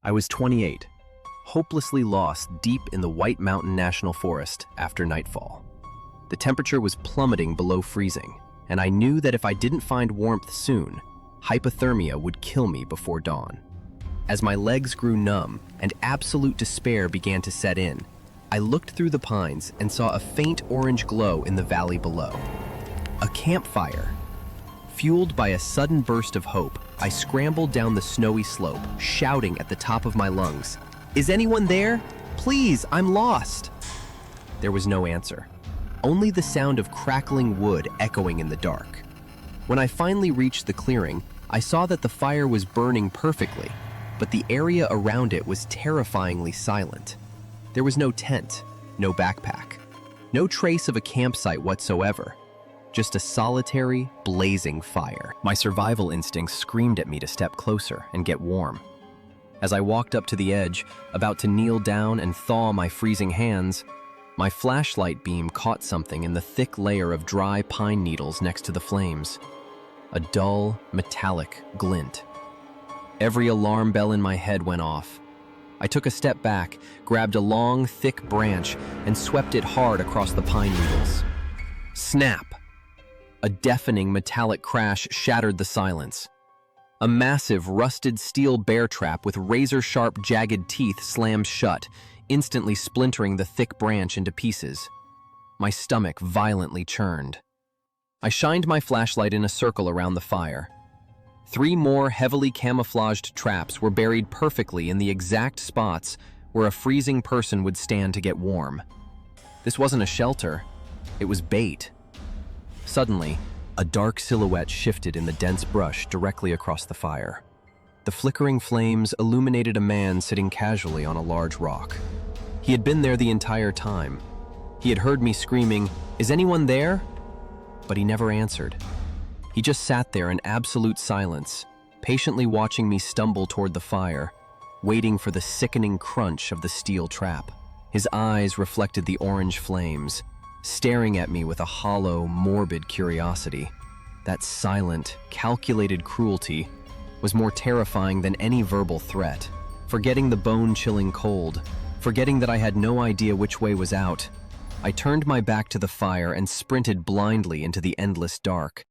I was 28, hopelessly lost deep in the White Mountain National Forest after nightfall. The temperature was plummeting below freezing, and I knew that if I didn't find warmth soon, hypothermia would kill me before dawn. As my legs grew numb and absolute despair began to set in, I looked through the pines and saw a faint orange glow in the valley below. A campfire. Fueled by a sudden burst of hope, I scrambled down the snowy slope, shouting at the top of my lungs, "Is anyone there? Please, I'm lost!" There was no answer, only the sound of crackling wood echoing in the dark. When I finally reached the clearing, I saw that the fire was burning perfectly, but the area around it was terrifyingly silent. There was no tent, no backpack, no trace of a campsite whatsoever. Just a solitary, blazing fire. My survival instincts screamed at me to step closer and get warm. As I walked up to the edge, about to kneel down and thaw my freezing hands, my flashlight beam caught something in the thick layer of dry pine needles next to the flames. A dull, metallic glint. Every alarm bell in my head went off. I took a step back, grabbed a long, thick branch, and swept it hard across the pine needles. Snap! A deafening metallic crash shattered the silence. A massive, rusted steel bear trap with razor-sharp, jagged teeth slammed shut, instantly splintering the thick branch into pieces. My stomach violently churned. I shined my flashlight in a circle around the fire. 3 more heavily camouflaged traps were buried perfectly in the exact spots where a freezing person would stand to get warm. This wasn't a shelter, it was bait. Suddenly, a dark silhouette shifted in the dense brush directly across the fire. The flickering flames illuminated a man sitting casually on a large rock. He had been there the entire time. He had heard me screaming, "Is anyone there?" But he never answered. He just sat there in absolute silence, patiently watching me stumble toward the fire, waiting for the sickening crunch of the steel trap. His eyes reflected the orange flames, staring at me with a hollow, morbid curiosity. That silent, calculated cruelty was more terrifying than any verbal threat. Forgetting the bone-chilling cold, forgetting that I had no idea which way was out, I turned my back to the fire and sprinted blindly into the endless dark.